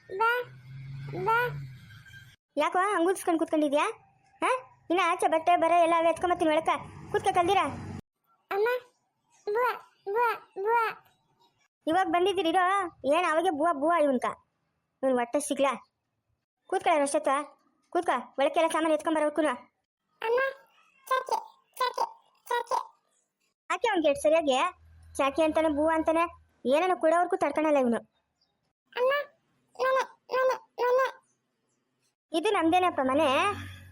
ಬಾ ಬಾ. ಯಾಕೋ ಹಂಗುಲ್ಸ್ಕೊಂಡು ಕೂತ್ಕೊಂಡಿದ್ಯಾ? ಹಾಂ, ಇನ್ನು ಆಚೆ ಬಟ್ಟೆ ಬರೆ ಎಲ್ಲ ಎತ್ಕೊಂಬತ್ತೀನಿ ಒಳಕ ಕೂತ್ಕ ಕಲ್ದಿರಾ. ಅಮ್ಮ ಬುವ ಬುವ ಬುವ. ಇವಾಗ ಬಂದಿದ್ದೀರಿರೋ ಏನು ಅವಾಗೆ ಬೂವ ಬೂವ ಇವನ್ಕ ಇವನು ಹೊಟ್ಟೆ ಸಿಗ್ಲಾ. ಕೂತ್ಕೊಳ್ಳ ಅಷ್ಟೊತ್ತ ಕೂತ್ಕ, ಒಳಕ್ಕೆಲ್ಲ ಸಾಮಾನು ಎತ್ಕೊಂಬರೋಕು. ಅಮ್ಮ ಚಾಕೆ ಚಾಕೆ ಚಾಕೆ. ಯಾಕೆ ಅವ್ನಿಗೆ ಎಷ್ಟು ಸರಿಯಾಗಿ ಚಾಕಿ ಅಂತಾನೆ ಬೂವ ಅಂತಾನೆ ಏನೋ ಕೊಡೋವರೆಗೂ ತಡ್ಕೊಳಲ್ಲ ಇವನು. ಅಮ್ಮ ಮನೆ ಮನೆ ಮನೆ. ಇದು ನಮ್ದೇನಪ್ಪ ಮನೆ,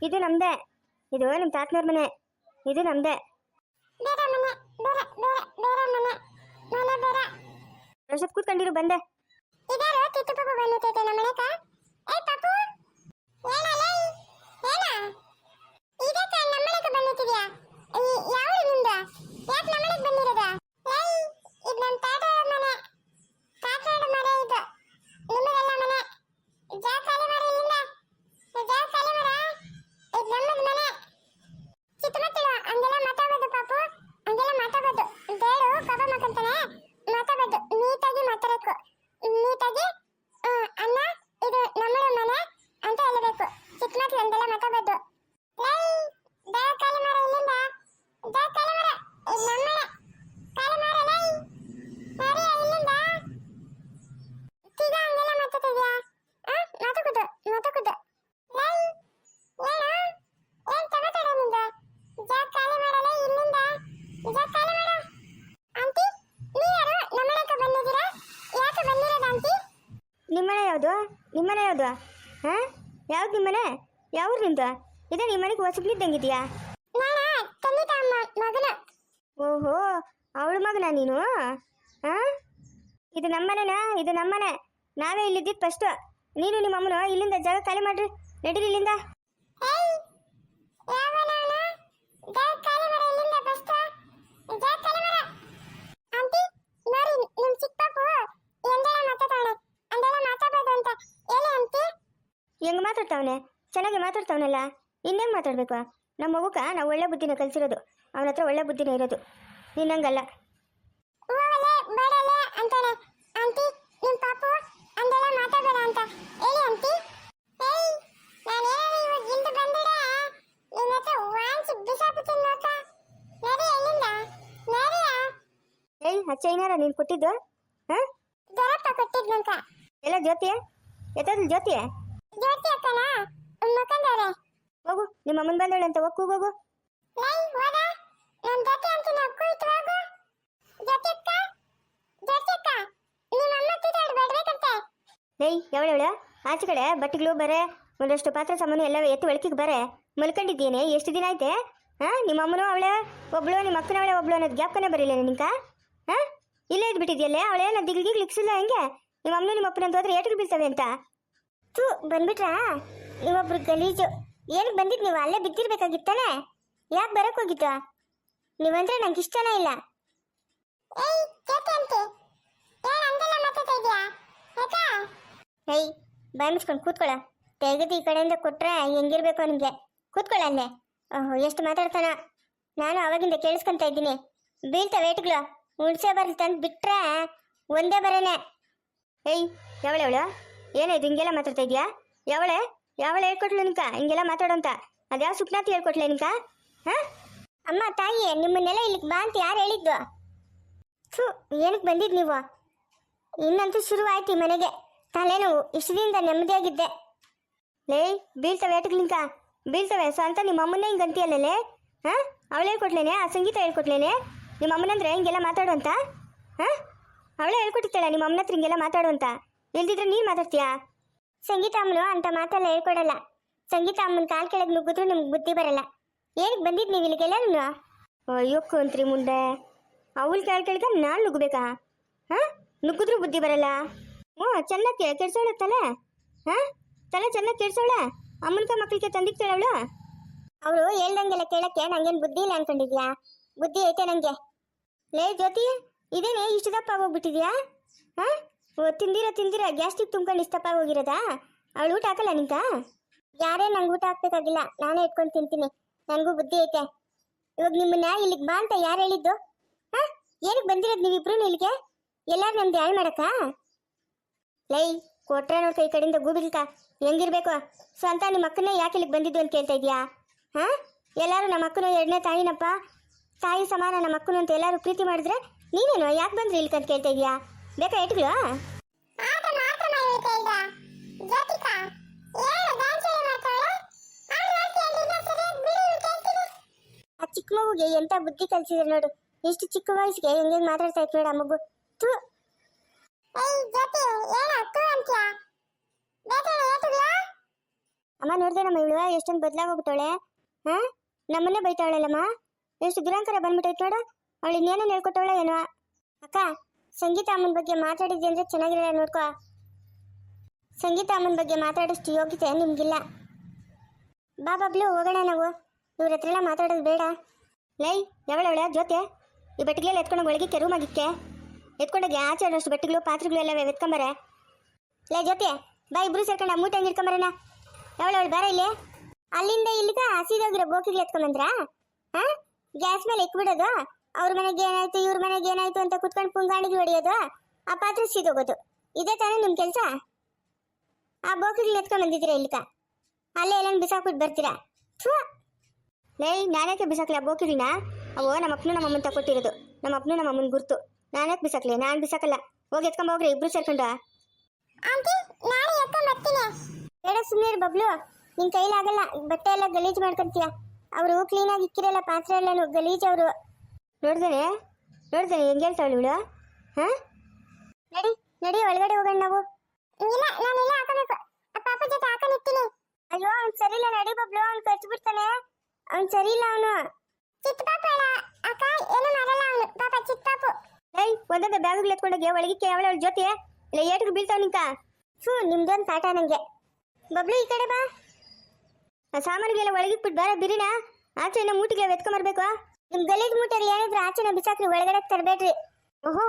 ಇದು ನಮ್ದೇ. ಇದು ನಿಮ್ಮ ತಾತನವ್ರ ಮನೆ, ಇದು ನಮ್ದೇ. ಬೇರೆ ಮನೆ ಬೇರೆ ಬೇರೆ ಬೇರೆ ಮನೆ ಮನೆ ಬೇರೆ. ರಶತ್ ಕೂತ್ಕೊಂಡಿರು ಬಂದೆ. ಇದಾರು ತಿತ್ತು ಪಾಪು ಬಂದಿತ್ತೈತೆ ನಮ್ಮ ಮನೆಕ. ಏ ಪಾಪು ಏನಲೇ ಏನ ಇದಕ್ಕೆ ನಮ್ಮ ಮನೆಗೆ ಬಂದಿದ್ದೀಯಾ? ಯಾವ ನಿಂದ ಯಾಕೆ ನಮ್ಮ ಮನೆಗೆ ಬಂದಿರೋದ? ಏಯ್ ಇದು ನಮ್ಮ ತಾತ ಮನೆ, ತಾತನ ಮನೆ ಇದು. ನಿಮ್ಮದೆಲ್ಲ ಮನೆ. ಜಾ ಖಾಲಿ ಮಾಡಿ ಇಲ್ಲಿಂದ, ಜಾ ಖಾಲಿ ಮಾಡ. ಇದು ನಮ್ಮದ ಮನೆ. ಚಿತ್ತಮತ್ತಿಲ್ಲ ಹಂಗೆಲ್ಲ ಮಾತಾಡೋದು ಪಾಪು, ಹಂಗೆಲ್ಲ ಮಾತಾಡೋದು ಬೇಡು. ಪಾಪ ಮಕ್ಕಂತಾನೆ ಮಾತಾಡೋದು ನೀಟಾಗಿ ಮಾತಾಡಬೇಕು. ನೀಟಾಗಿ ಅಣ್ಣ ಇದು ನಮ್ಮದ ಮನೆ ಅಂತ ಹೇಳಬೇಕು. ಚಿಕ್ಕ ಮಕ್ಳು ಹಂಗೆಲ್ಲ ಮಾತಾಡೋದು. ಏಯ್ ಜಾ ಖಾಲಿ ಮಾಡ ಇಲ್ಲಿಂದ, ಜಾ ಖಾಲಿ ಮಾಡ. ಇದು ನಮ್ಮ ಮನೆ, ಖಾಲಿ ಮಾಡ. ಲೈ ಸರಿ ಇಲ್ಲಿಂದ. ಈಗ ಹಂಗೆಲ್ಲ ಮಾತಾಡ್ತಿದ್ಯಾ? ಮಾತಾಡೋದು ಮಾತಾಡೋದು. ಲೈ ಏನು ತಗೋತಾಡ ನಿಂದ? ಜಾ ಖಾಲಿ ಮಾಡಲ್ಲ ಇಲ್ಲಿಂದ, ಜಾ ಖಾಲಿ ಮಾಡ. ಆಂಟಿ ನೀವ್ಯಾರು ನಮ್ಮ ಮನೆಗೆ ಬಂದಿದ್ದೀರಾ? ಯಾಕೆ ಬಂದಿರೋದು ಆಂಟಿ? ನಿಮ್ಮನೆ ಯಾವುದು? ನಿಮ್ಮನೆ ಯಾವುದು? ಹಾಂ, ಯಾವ್ದು ನಿಮ್ಮನೆ? ಯಾವ್ದು ನಿಂದು? ಇದೇ ನಿಮ್ಮ ಮನೆಗೆ ಹೊಸಬ್ಲಿದ್ದಂಗಿದೆಯಾ? ನಾನು ಖಂಡಿತ ಮಗನ. ಓಹೋ, ಅವಳ ಮಗನ ನೀನು? ಹಾಂ, ಇದು ನಮ್ಮನೆನಾ? ಇದು ನಮ್ಮನೆ. ನಾವೇ ಇಲ್ಲಿದ್ದಿದ್ದು ಫಸ್ಟು. ನೀನು ನಿಮ್ಮ ಅಮ್ಮನು ಇಲ್ಲಿಂದ ಜಾಗ ಖಾಲಿ ಮಾಡ್ರಿ, ನಡೀರಿ ಇಲ್ಲಿಂದ. ಏಯ್ ಯಾವನವನ? ಜಾ ಖಾಲಿ ಮಾಡ ಇಲ್ಲಿಂದ ಫಸ್ಟ್, ಜಾ ಖಾಲಿ ಮಾಡ. ಆಂಟಿ ನೋಡಿ ನಿಮ್ಮ ಚಿಕ್ಕ ಪಾಪು ಎಂದೆಲ್ಲ ಮಾತಾಡ್ತಾವನೆ, ಅಂದೆಲ್ಲ ಮಾತಾಡೋದು ಅಂತ ಹೇಳಿ ಆಂಟಿ. ಹೆಂಗೆ ಮಾತಾಡ್ತಾವನೆ? ಚೆನ್ನಾಗಿ ಮಾತಾಡ್ತಾವನಲ್ಲ, ಇನ್ನೇನು ಮಾತಾಡಬೇಕು? ನಮ್ಮ ಮಗುಕ ನಾವು ಒಳ್ಳೆ ಬುದ್ಧಿನ ಕಲಿಸಿರೋದು, ಅವನ ಹತ್ರ ಒಳ್ಳೆ ಬುದ್ಧಿನ ಇರೋದು. ನಿನ್ನಂಗಲ್ಲ. ಹೂವಲೆ ಬೇಡಲೆ ಅಂತಾನೆ. ಆಂಟಿ ನಿಮ್ಮ ಪಾಪು ಅಂದೆಲ್ಲ ಮಾತಾಡಬೇಡ ಅಂತ ಹೇಳಿ ಆಂಟಿ. ಏಯ್ ನಾನೇನಾದ್ರು ಇವಾಗ ಇಂದು ಬಂದಿಡೆ ನಿನ್ನ ಹತ್ರ ವಾಂಚಿ ಬಿಸಾಕ್ಬಿಡ್ತೀನಿ ನೋಕ. ನಡಿ ಎಲ್ಲಿಂದ ನಡಿಯ. ಏಯ್, ಆ ಚೈನಾರ ನೀನು ಕೊಟ್ಟಿದ್ದು? ಹಾಂ, ದೊರಪ್ಪ ಕೊಟ್ಟಿದ್ನಂತ. ಎಲ್ಲ ಜ್ಯೋತಿ ಎತ್ತದ ಜ್ಯೋತಿ ಜ್ಯೋತಿ ಅಕ್ಕನ ಮಕ್ಕಂದವ್ರೆ. ಹೋಗು, ನಿಮ್ಮ ಅಮ್ಮನ ಬಂದವಳೆ ಅಂತ ಹೋಗಿ ಹೋಗು. ಲೈ ಹೋದ ನಮ್ಮ ಜೊತೆ ಅಂತೀನಿ ಅಕ್ಕು ಇತ್ತು ಹೋಗು. ಜ್ಯೋತಿ ಅಕ್ಕ ಜ್ಯೋತಿ ಅಕ್ಕ ನಿಮ್ಮ ಅಮ್ಮ ತಿದ್ದಾಡು ಬೇಡಬೇಕಂತೆ. ಏಯ್, ಯಾವಳ ಆಚೆ ಕಡೆ ಬಟ್ಟೆಗಳು ಬರೆ, ಒಂದಷ್ಟು ಪಾತ್ರೆ ಸಾಮಾನು ಎಲ್ಲ ಎತ್ತು ಬೆಳಕಿಗೆ ಬರೆ. ಮಲ್ಕೊಂಡಿದ್ದೇನೆ ಎಷ್ಟು ದಿನ ಐತೆ? ಹಾಂ, ನಿಮ್ಮ ಅಮ್ಮನೂ ಅವಳೆ ಒಬ್ಳು, ನಿಮ್ಮ ಅಕ್ಕನ ಅವಳೆ ಒಬ್ಳು ಅನ್ನೋದು ಗ್ಯಾಪ್ಕನೇ ಬರೀಲ್ಲ ನಿನ್ಕ. ಹಾಂ, ಇಲ್ಲೇ ಇದ್ಬಿಟ್ಟಿದ್ಯಲ್ಲೇ ಅವಳೆ. ನಾನು ದಿಗ್ಲಿಗೆ ಲಿಕ್ಸಿಲ್ಲ ಹೆಂಗೆ? ನಿಮ್ಮ ಅಮ್ಮನೂ ನಿಮ್ಮ ಅಪ್ಪನ ಅಂತ ಹೋದ್ರೆ ಏಟಿಗೆ ಬೀಳ್ತವೆ ಅಂತ. ತೂ ಬಂದ್ಬಿಟ್ರಾ ನೀವೊಬ್ರು ಗಲೀಜು. ಏನಕ್ಕೆ ಬಂದಿದ್ದು ನೀವು? ಅಲ್ಲೇ ಬಿದ್ದಿರ್ಬೇಕಾಗಿತ್ತಾನೆ. ಯಾಕೆ ಬರಕ್ ಹೋಗಿತ್ತು? ನೀವಂದ್ರೆ ನಂಗೆ ಇಷ್ಟನೇ ಇಲ್ಲ. ಏಯ್ ಬಾಯ್ ಮುಚ್ಕೊಂಡು ಕೂತ್ಕೊಳ್ಳ. ತೆಗೆದು ಈ ಕಡೆಯಿಂದ ಕೊಟ್ರೆ ಹೆಂಗಿರ್ಬೇಕು ನಿಮಗೆ? ಕೂತ್ಕೊಳ್ಳ ಅಲ್ಲೇ. ಓಹೋ, ಎಷ್ಟು ಮಾತಾಡ್ತಾನ. ನಾನು ಅವಾಗಿಂದ ಕೇಳಿಸ್ಕೊಂತ ಇದ್ದೀನಿ. ಬೀಳ್ತಾ ವೇಟ್ಗಳು ಹುಣಸೆ ಬರ್ಲಿ ತಂದು ಬಿಟ್ರೆ ಒಂದೇ ಬರೇನೆ. ಏಯ್, ಯಾವಳವಳು? ಏನಾಯ್ತು ಹಿಂಗೆಲ್ಲ ಮಾತಾಡ್ತಾ ಇದೆಯಾ? ಯಾವಳೆ ಯಾವಳೆ ಹೇಳ್ಕೊಟ್ಲು ನಿನ್ಕ ಹಿಂಗೆಲ್ಲ ಮಾತಾಡೋಂತ? ಅದ್ಯಾವ ಸುಪ್ನಾತಿ ಹೇಳ್ಕೊಟ್ಲೆ ನಿನ್ಕ? ಹಾಂ, ಅಮ್ಮ ತಾಯಿ ನಿಮ್ಮನ್ನೆಲ್ಲ ಇಲ್ಲಿಗೆ ಬಾ ಅಂತ ಯಾರು ಹೇಳಿದ್ದು? ಥೂ, ಏನಕ್ಕೆ ಬಂದಿದ್ದು ನೀವು? ಇನ್ನಂತೂ ಶುರುವಾಯ್ತು ಈ ಮನೆಗೆ ತಲೆನೋವು. ಇಷ್ಟು ದಿನದ ನೆಮ್ಮದಿಯಾಗಿದ್ದೆ. ಲೇ, ಬೀಳ್ತವೆ ಏಟಗ್ಲಿಂಕ ಬೀಳ್ತವೆ. ಸೊ ಅಂತ ನಿಮ್ಮ ಅಮ್ಮನ್ನೇ ಹಿಂಗೆ ಅಂತೀಯಲ್ಲೇ? ಹಾಂ, ಅವಳು ಹೇಳ್ಕೊಟ್ಲೇನೆ, ಆ ಸಂಗೀತ ಹೇಳ್ಕೊಟ್ಲೇನೆ ನಿಮ್ಮ ಅಮ್ಮನಂದ್ರೆ ಹಿಂಗೆಲ್ಲ ಮಾತಾಡುವಂತ? ಹಾಂ, ಅವಳೇ ಹೇಳ್ಕೊಟ್ಟಿದ್ದಾಳೆ ನಿಮ್ಮ ಅಮ್ಮನ ಹತ್ರ ಹಿಂಗೆಲ್ಲ ಮಾತಾಡುವಂತ. ಇಲ್ದಿದ್ರೆ ನೀನು ಮಾತಾಡ್ತೀಯಾ? ಸಂಗೀತ ಅಮ್ಮನು ಅಂತ ಮಾತೆಲ್ಲ ಹೇಳ್ಕೊಡಲ್ಲ. ಸಂಗೀತ ಅಮ್ಮನ ಕಾಲು ಕೆಳಗೆ ನುಗ್ಗಿದ್ರು ನಿಮ್ಗೆ ಬುದ್ಧಿ ಬರಲ್ಲ. ಏನಕ್ಕೆ ಬಂದಿದ್ದು ನೀವು ಇಲ್ಲಿಗೆಲ್ಲ? ಅಯ್ಯೋಕ್ಕು ಅಂತ್ರಿ ಮುಂದೆ ಅವಳು ಕೇಳ್ಕ ನಾನು ನುಗ್ಗಬೇಕಾ? ಹಾಂ, ನುಗ್ಗಿದ್ರು ಬುದ್ಧಿ ಬರಲ್ಲ. ಹ್ಞೂ, ಚೆನ್ನಾಗಿ ಕೆಡ್ಸೋಳ ತಲೆ. ಹಾಂ, ತಲೆ ಚೆನ್ನಾಗಿ ಕೆಡ್ಸೋಳ. ಅಮ್ಮನ್ಕ ಮಕ್ಕಳಿಗೆ ತಂದಿಕ್ತಾಳೆ ಅವಳು. ಅವರು ಹೇಳ್ದಂಗೆಲ್ಲ ಕೇಳಕ್ಕೆ ನಂಗೇನು ಬುದ್ಧಿ ಇಲ್ಲ ಅನ್ಕೊಂಡಿದ್ಯಾ? ಬುದ್ಧಿ ಐತೆ ನನಗೆ. ಲೇ ಜ್ಯೋತಿ, ಇದೇನೆ ಇಷ್ಟು ದಪ್ಪ ಆಗೋಗ್ಬಿಟ್ಟಿದ್ಯಾ? ಹಾಂ, ತಿಂದಿರ ಗ್ಯಾಸ್ಟ್ರಿಕ್ ತುಂಬ್ಕೊಂಡು ಇಷ್ಟು ದಪ್ಪ ಆಗೋಗಿರೋದಾ? ಅವಳು ಊಟ ಹಾಕಲ್ಲ ನಿಂಕ? ಯಾರೇ ನಂಗೆ ಊಟ ಹಾಕ್ಬೇಕಾಗಿಲ್ಲ, ನಾನೇ ಇಟ್ಕೊಂಡು ತಿಂತೀನಿ. ನನಗೂ ಬುದ್ಧಿ ಐತೆ. ಇವಾಗ ನಿಮ್ಮನ್ನ ಇಲ್ಲಿಗೆ ಬಾ ಅಂತ ಯಾರು ಹೇಳಿದ್ದು? ಹಾಂ, ಏನಕ್ಕೆ ಬಂದಿರೋದು ನೀವಿಬ್ರು ಇಲ್ಲಿಗೆ? ಎಲ್ಲಾರು ನಮ್ದು ಹಾಳು ಮಾಡಕ್ಕ? ಲೈ, ಕೊಟ್ರೆ ನೋಡ್ಕ ಈ ಕಡೆಯಿಂದ ಗೂಬಿಲ್ಕ ಹೆಂಗಿರ್ಬೇಕು. ಸ್ವಂತ ನಿಮ್ಮ ಅಕ್ಕನೇ ಯಾಕೆ ಇಲ್ಲಿಗೆ ಬಂದಿದ್ದು ಅಂತ ಕೇಳ್ತಾ ಇದೀಯಾ? ಹಾ, ಎಲ್ಲರೂ ನಮ್ಮ ಅಕ್ಕನು ಎರಡನೇ ತಾಯಿನಪ್ಪ, ತಾಯಿ ಸಮಾನ ನಮ್ಮ ಅಕ್ಕನು ಅಂತ ಎಲ್ಲರೂ ಪ್ರೀತಿ ಮಾಡಿದ್ರೆ ನೀನೇನು ಯಾಕೆ ಬಂದ್ರಿ ಇಲ್ಕ ಅಂತ ಕೇಳ್ತಾ ಇದೀಯಾ? ಬೇಕಾ ಏಟ್ಗಳು? ಆಟ ಮಾತ್ರ ಹೇಳ್ತಾ ಇದ್ದ ಜ್ಯೋತಿಕ ಏನು ಗಾಂಚಲಿ ಮಾಡ್ತಾಳೆ ಆ ಚಿಕ್ಕ ಮಗುಗೆ ಎಂತ ಬುದ್ಧಿ ಕಲ್ಸಿದ್ರೆ ನೋಡು. ಇಷ್ಟು ಚಿಕ್ಕ ವಯಸ್ಸಿಗೆ ಹೆಂಗೆ ಮಾತಾಡ್ತಾ ಇತ್ತು ನೋಡು ಆ ಮಗು. ಥೂ. ಏಯ್ ಜ್ಯೋತಿ ಏನು ತೂ ಅಂತ್ಯಾ ಬೇಟೆ ಏಟುಗಳ ಅಮ್ಮ ನೋಡ್ದೆ ನಮ್ಮ ಇವಳು ಎಷ್ಟೊಂದು ಬದಲಾಗೋಗ್ಬಿಟ್ಟವಳೆ. ಹಾ, ನಮ್ಮನ್ನೇ ಬೈತಾವಳಲ್ಲಮ್ಮ. ಎಷ್ಟು ದುರಂಕಾರ ಬಂದ್ಬಿಟ್ಟೈತೆ ನೋಡು. ಅವಳು ಇನ್ನೇನೋ ಹೇಳ್ಕೊಟ್ಟವಳೆ ಏನೋ. ಅಕ್ಕ, ಸಂಗೀತ ಅಮ್ಮನ ಬಗ್ಗೆ ಮಾತಾಡಿದ್ದೆ ಅಂದ್ರೆ ಚೆನ್ನಾಗಿರಲ್ಲ ನೋಡ್ಕೋ. ಸಂಗೀತ ಅಮ್ಮನ ಬಗ್ಗೆ ಮಾತಾಡೋಷ್ಟು ಯೋಗ್ಯತೆ ನಿಮ್ಗಿಲ್ಲ. ಬಾ ಬಾಬ್ಲು ಹೋಗೋಣ ನಾವು. ಇವ್ರ ಹತ್ರ ಎಲ್ಲ ಮಾತಾಡೋದು ಬೇಡ. ಲೈ ಯಾವಳವಳ ಜ್ಯೋತಿ, ಈ ಬಟ್ಟೆಗಳೆಲ್ಲ ಎತ್ಕೊಂಡೋಗಿ ಒಳಗಿಕ್ಕೆ ರೂಮಾಗಿಕ್ಕೆ ಎತ್ಕೊಂಡೋಗಿ ಆಚೆ ಆಡೋಷ್ಟು ಬಟ್ಟೆಗಳು ಪಾತ್ರೆಗಳು ಎಲ್ಲ ಎತ್ಕೊಂಬರೆ. ಲೈ ಜ್ಯೋತಿ ಬಾ, ಇಬ್ರು ಸೇರ್ಕೊಂಡು ಆ ಮೂಟೆ ಹಂಗೆ ಇಟ್ಕೊಂಬರೋಣ. ಯಾವಳವಳು ಬಾರ ಇಲ್ಲಿ. ಅಲ್ಲಿಂದ ಇಲ್ಲಿಗ ಹಸಿದೋಗಿರೋ ಬೋಕಿಗಳು ಎತ್ಕೊಂಬಂದ್ರ? ಹಾ, ಗ್ಯಾಸ್ ಮೇಲೆ ಇಕ್ಬಿಡೋದು, ಅವ್ರ ಮನೆಗೆ ಏನಾಯ್ತು ಇವ್ರ ಮನೆಗೆ ಏನಾಯ್ತು ಅಂತ ಕುತ್ಕೊಂಡು ಪುಂಗಾಣಿಗೆ ಹೊಡಿಯೋದು, ಆ ಪಾತ್ರೆ ಸೀದೋಗೋದು. ಇದೇ ತಾನೇ ನಿಮ್ಮ ಕೆಲಸ? ಆ ಬೋಕಿಗಳು ಎತ್ಕೊಂಡ್ ಬಂದಿದ್ದೀರಾ ಇಲ್ಲಿಗ, ಅಲ್ಲೇ ಎಲ್ಲ ಬಿಸಾಕ್ಬಿಟ್ಟು ಬರ್ತೀರಾ? ಥೂ. ಲೈ ನಾನ್ಯಾಕೆ ಬಿಸಾಕ್ಲಿ ಆ ಬೋಕಿಗಳನ್ನ? ಅವು ನಮ್ಮ ಅಪ್ಪನು ನಮ್ಮ ಅಮ್ಮನ ತಗೊಟ್ಟಿರೋದು, ನಮ್ಮ ಅಪ್ಪನು ನಮ್ಮ ಅಮ್ಮನ ಗುರ್ತು. ನಾನ್ಯಾಕೆ ಬಿಸಾಕ್ಲಿ? ನಾನು ಬಿಸಾಕಲ್ಲ. ಹೋಗಿ ಎತ್ಕೊಂಡ್ ಹೋಗ್ರಿ ಇಬ್ರು ಸೇರ್ಕೊಂಡು. ಆಂಟಿ ನಾನು ಎತ್ಕೊಂಡ್ ಬರ್ತೀನಿ. ಬೇಡ ಸುಮ್ಮನೆ ಬಬ್ಲು, ನಿನ್ ಕೈಲಾಗಲ್ಲ. ಬಟ್ಟೆ ಎಲ್ಲ ಗಲೀಜು ಮಾಡ್ಕೊಂತೀಯ. ಅವರು ಕ್ಲೀನಾಗಿ ಇಕ್ಕಿರಲ್ಲ ಪಾತ್ರೆ ಎಲ್ಲನು ಗಲೀಜ್. ಅವರು ನೋಡ್ದೇನೆ ಹೆಂಗೆ ಹೇಳ್ತಾವಳು ಇವಳು. ಹಾ, ನಡಿ ನಡಿ ಒಳಗಡೆ ಹೋಗೋಣ ನಾವು. ಇಲ್ಲ ನಾನು ಇಲ್ಲ ಹಾಕಬೇಕು, ಪಾಪ ಜೊತೆ ಹಾಕೊಂಡಿರ್ತೀನಿ. ಅಯ್ಯೋ ಅವ್ನು ಸರಿ ಇಲ್ಲ, ನಡಿ ಬಬ್ಲು, ಅವ್ನು ಕಚ್ಬಿಡ್ತಾನೆ. ಅವ್ನು ಸರಿ ಇಲ್ಲ ಅವನು. ಚಿಕ್ಕ ಪಾಪ ಅಕ್ಕ ಏನು ಮಾಡಲ್ಲ ಅವನು, ಪಾಪ ಚಿಕ್ಕ ಪಾಪು. ಏಯ್ ಒಂದೊಂದು ಬ್ಯಾಗುಗಳು ಎತ್ಕೊಂಡೋಗಿ ಒಳಗಿಕ್ಕೆ ಅವಳ ಜೊತೆ ಇಲ್ಲ ಏಟಿಗೆ ಬೀಳ್ತಾವ ನಿಂಕ. ನಿಮ್ದೊಂದು ಕಾಟ ನಂಗೆ. ಬಬ್ಲು ಈ ಕಡೆ ಬಾ. ಆ ಸಾಮಾನುಗೆಲ್ಲ ಒಳಗಿಟ್ಬಿಟ್ಟು ಬೇರೆ ಬಿರಿನ ಆಚೆನ ಮೂಟಿಗೆ ಎತ್ಕೊಂಬರ್ಬೇಕು. ನಿಮ್ ಗಲೀಜ್ ಮೂಟೆಗೆ ಏನಿದ್ರು ಆಚೆನ ಬಿಸಾಕ್ರಿ, ಒಳಗಡೆ ತರಬೇಡ್ರಿ. ಓಹೋ,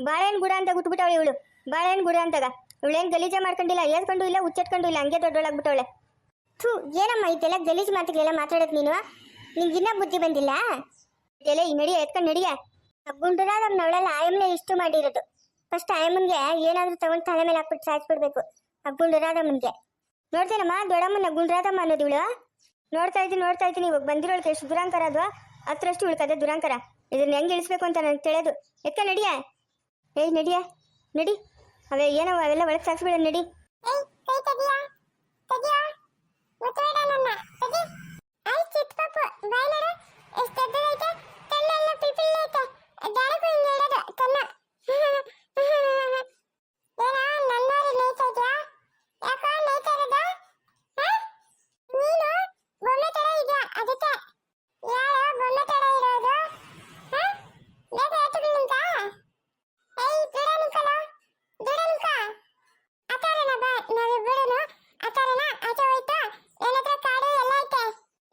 ಬಾಳೆಹಣ್ಣು ಗುಡ ಅಂತ ಗುಟ್ಬಿಟ್ಟವಳೆ ಇವಳು. ಬಾಳೆಹಣ್ಣು ಗುಡ ಅಂತಾಗ ಇವಳೇನು ಗಲೀಜ ಮಾಡ್ಕೊಂಡಿಲ್ಲ, ಏರ್ಕೊಂಡು ಇಲ್ಲ, ಹುಚ್ಚೆಟ್ಕೊಂಡು ಇಲ್ಲ, ಹಂಗೆ ದೊಡ್ಡೊಳಗ್ಬಿಟ್ಟವಳೆ. ಥೂ, ಏನಮ್ಮ ಇದೆಲ್ಲ ಗಲೀಜ್ ಮಾತುಗಳೆಲ್ಲ ಮಾತಾಡೋದು ನೀನು? ನಿಂಗಿನ್ನ ಬುದ್ಧಿ ಬಂದಿಲ್ಲ? ಇದೆಲ್ಲ ಈ ನಡಿಯ ಎತ್ಕೊಂಡು ನಡಿಯ. ಗುಂಡುರಾದ ನವಳೆಲ್ಲ ಆಯಮ್ಮನೆ ಇಷ್ಟು ಮಾಡಿರೋದು. ಫಸ್ಟ್ ಆಯಮ್ಮನ್ಗೆ ಏನಾದ್ರೂ ತಗೊಂಡು ತಲೆ ಮೇಲೆ ಹಾಕ್ಬಿಟ್ಟು ಸಾಯಿಸ್ಬಿಡ್ಬೇಕು ಆ ಗುಂಡುರಾದಮ್ಮನ್ಗೆ. ನೋಡ್ತೇನಮ್ಮ ದೊಡ್ಡಮ್ಮನ ಗುಂಡುರಾದಮ್ಮ ಅನ್ನೋದು ಇವಳು. ನೋಡ್ತಾ ಇದ್ದೀನಿ ಇವಾಗ ಬಂದಿರೋಳಕ್ಕೆ ಎಷ್ಟು ದುರಾಂಕರ ಅದು, ಹತ್ರಷ್ಟು ಉಳ್ಕದೆ ದುರಾಂಕರ. ಇದನ್ನ ಹೆಂಗೆ ಇಳಿಸ್ಬೇಕು ಅಂತ ನನಗೆ ತಿಳಿಯೋದು. ಎತ್ಕ ನಡಿಯ. ಏಯ್ ನಡಿ. ಅವೇ ಏನೋ ಅವೆಲ್ಲ ಒಳಗೆ ಸಾಕ್ಸ್ಬಿಡ ನಡಿ. ಏಯ್ ಕೈ ತೆಗಿಯಾ ತೆಗಿಯಾ ಮುತ್ತಬೇಡ ನನ್ನ ತೆಗಿ. ಐ ಚಿಕ್ಕ ಪಾಪು ಬಾಯ್ಲರ ಎಷ್ಟು ದೊಡ್ಡದೈತೆ, ಕಣ್ಣೆಲ್ಲ ಪಿಲ್ಪಿಲ್ ಐತೆ, ದಾರಕ್ಕೂ ಹಿಂಗೆ ಇಡೋದು ಕಣ್ಣ. ಏನೋ ನನ್ನೋರಿ ನೇಯ್ತಾ ಇದ್ಯಾ? ಯಾಕೋ ನೇಯ್ತಾ ಇರೋದು? ನೀನು ಬೊಮ್ಮೆ ತರ ಇದೆಯಾ ಅದಕ್ಕೆ. ಯಾರೋ ಬೊಮ್ಮೆ ತರ ಇರೋದು? ಬೇಗ ಎತ್ತುಗಳು ನಿಂತ. ಏಯ್ ದುಡನಿಕ ಆತಾರನ ಬಾ, ನಾವಿಬ್ಬರು ಆತಾರನ ಆಚೆ ಹೋಯ್ತಾ. ನನ್ನ ಹತ್ರ ಕಾಡು ಎಲ್ಲ ಐತೆ,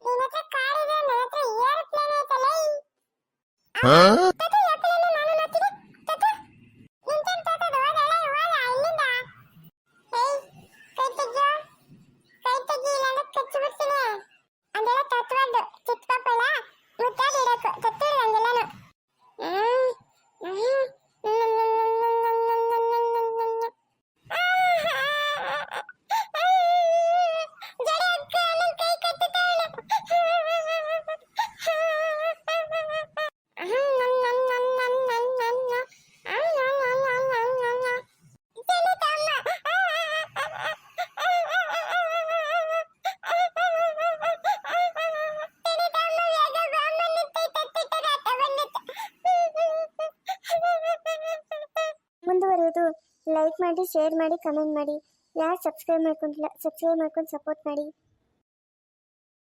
ನಿನ್ನ ಹತ್ರ ಕಾಡು ಇದೆ, ನನ್ನ ಹತ್ರ ಏರೋಪ್ಲೇನ್ ಐತಲ್ಲ. ತತು ಏರೋಪ್ಲೇನ್ ನಾನು ನೋಡ್ತೀನಿ. ತತು ನಿಂತೇನು ತೋಟದ ಹೋದಳೆ ಹೋದ ಇಲ್ಲಿಂದ. ಏಯ್ ಕೈ ತೆಗಿ ಇಲ್ಲಾಂದ್ರೆ ಕಚ್ಚಿ ಬಿಡ್ತೀನಿ. ಅದೆಲ್ಲ ತತ್ವದ್ದು ಚಿಕ್ಕ ಪಾಪಲ್ಲ ಮುತ್ತಾಡಿ ಇಡಬೇಕು, ತತ್ತಿಡು ಹಂಗೆಲ್ಲಾನು. ಮುಂದುವರಿಯೋದು ಲೈಕ್ ಮಾಡಿ, ಶೇರ್ ಮಾಡಿ, ಕಮೆಂಟ್ ಮಾಡಿ. ಯಾರು ಸಬ್ಸ್ಕ್ರೈಬ್ ಮಾಡ್ಕೊಂಡಿಲ್ಲ ಸಬ್ಸ್ಕ್ರೈಬ್ ಮಾಡ್ಕೊಂಡು ಸಪೋರ್ಟ್ ಮಾಡಿ.